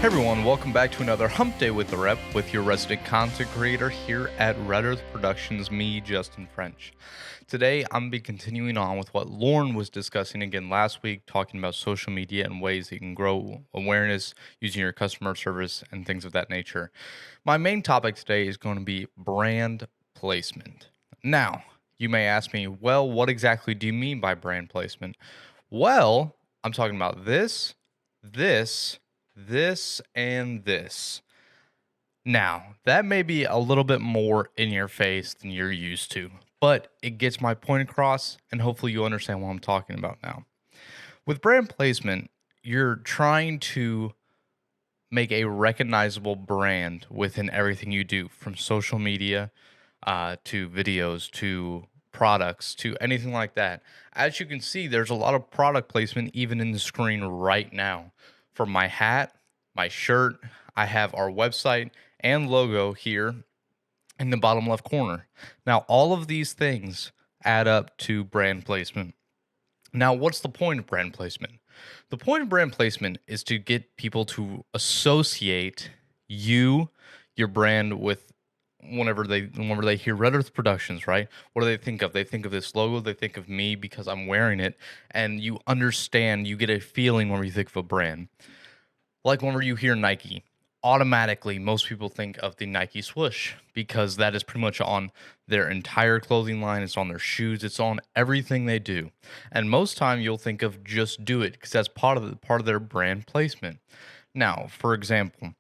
Hey everyone, welcome back to another Hump Day with theREP with your resident content creator here at Red Earth Productions, me, Justin French. Today, I'm going to be continuing on with what Lauren was discussing again last week, talking about social media and ways that you can grow awareness using your customer service and things of that nature. My main topic today is going to be brand placement. Now, you may ask me, well, what exactly do you mean by brand placement? Well, I'm talking about this, and this. Now, that may be a little bit more in your face than you're used to, but it gets my point across, and hopefully you understand what I'm talking about now. With brand placement, you're trying to make a recognizable brand within everything you do, from social media to videos to products to anything like that. As you can see, there's a lot of product placement even in the screen right now. For my hat, my shirt, I have our website and logo here in the bottom left corner. Now, all of these things add up to brand placement. Now, what's the point of brand placement? The point of brand placement is to get people to associate you, your brand, with whenever they hear Red Earth Productions, right? What do they think of? They think of this logo, they think of me because I'm wearing it, and you understand, you get a feeling whenever you think of a brand. Like whenever you hear Nike, automatically most people think of the Nike swoosh because that is pretty much on their entire clothing line. It's on their shoes. It's on everything they do. And most time you'll think of Just Do It because that's part of their brand placement. Now, for example,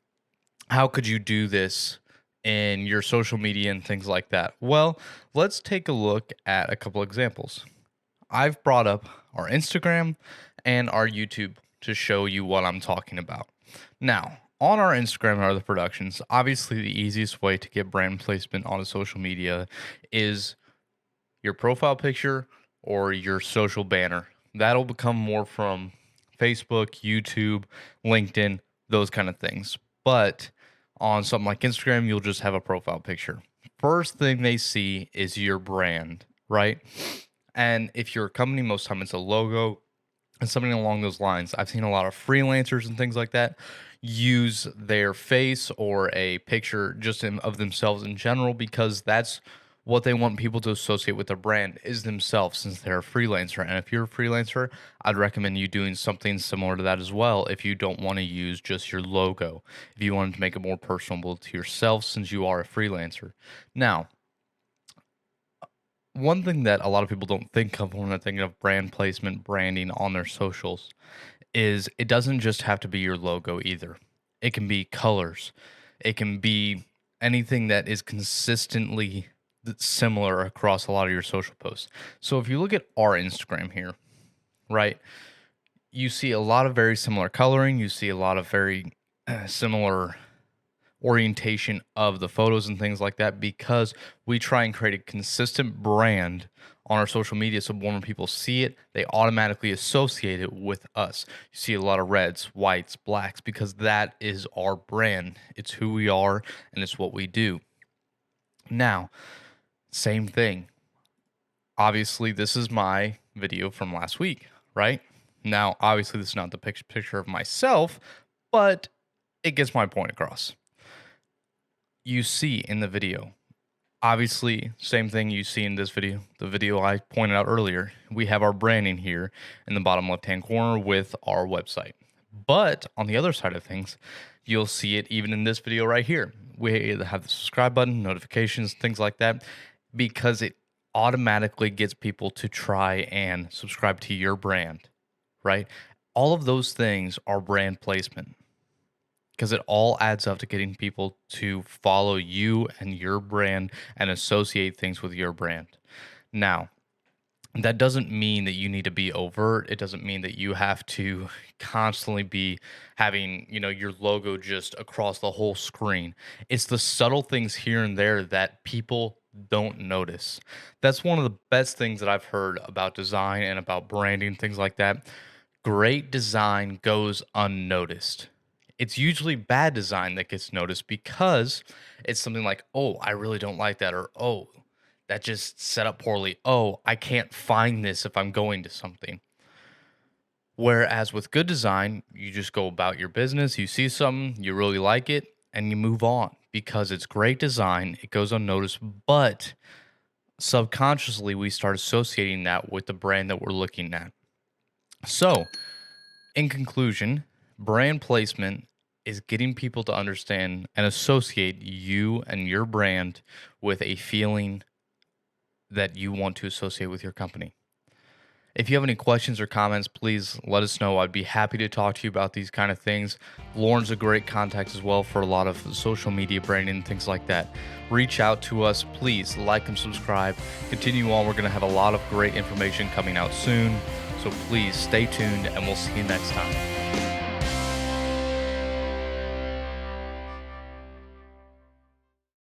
how could you do this in your social media and things like that? Well, let's take a look at a couple examples. I've brought up our Instagram and our YouTube to show you what I'm talking about. Now, on our Instagram and other productions, obviously the easiest way to get brand placement on a social media is your profile picture or your social banner. That'll become more from Facebook, YouTube, LinkedIn, those kind of things. But on something like Instagram, you'll just have a profile picture. First thing they see is your brand, right? And if you're a company, most time it's a logo and something along those lines. I've seen a lot of freelancers and things like that use their face or a picture just of themselves in general because that's what they want people to associate with their brand is themselves since they're a freelancer. And if you're a freelancer, I'd recommend you doing something similar to that as well if you don't want to use just your logo, if you wanted to make it more personable to yourself since you are a freelancer. Now, one thing that a lot of people don't think of when they're thinking of brand placement, branding on their socials is it doesn't just have to be your logo either. It can be colors. It can be anything that is consistently similar across a lot of your social posts. So if you look at our Instagram here, right, you see a lot of very similar coloring. You see a lot of very similar orientation of the photos and things like that because we try and create a consistent brand on our social media so when people see it, they automatically associate it with us. You see a lot of reds, whites, blacks because that is our brand. It's who we are and it's what we do. Now, same thing. Obviously, this is my video from last week, right? Now, obviously, this is not the picture of myself, but it gets my point across. You see in the video, obviously, same thing you see in this video, the video I pointed out earlier. We have our branding here in the bottom left-hand corner with our website. But on the other side of things, you'll see it even in this video right here. We have the subscribe button, notifications, things like that, because it automatically gets people to try and subscribe to your brand, right? All of those things are brand placement because it all adds up to getting people to follow you and your brand and associate things with your brand. Now, that doesn't mean that you need to be overt. It doesn't mean that you have to constantly be having, your logo just across the whole screen. It's the subtle things here and there that people don't notice. That's one of the best things that I've heard about design and about branding, things like that. Great design goes unnoticed. It's usually bad design that gets noticed because it's something like, oh, I really don't like that, or oh, that just set up poorly. Oh, I can't find this if I'm going to something. Whereas with good design, you just go about your business, you see something, you really like it, and you move on because it's great design, it goes unnoticed, but subconsciously we start associating that with the brand that we're looking at. So, in conclusion, brand placement is getting people to understand and associate you and your brand with a feeling that you want to associate with your company. If you have any questions or comments, please let us know. I'd be happy to talk to you about these kind of things. Lauren's a great contact as well for a lot of social media branding and things like that. Reach out to us. Please like and subscribe. Continue on. We're going to have a lot of great information coming out soon. So please stay tuned and we'll see you next time.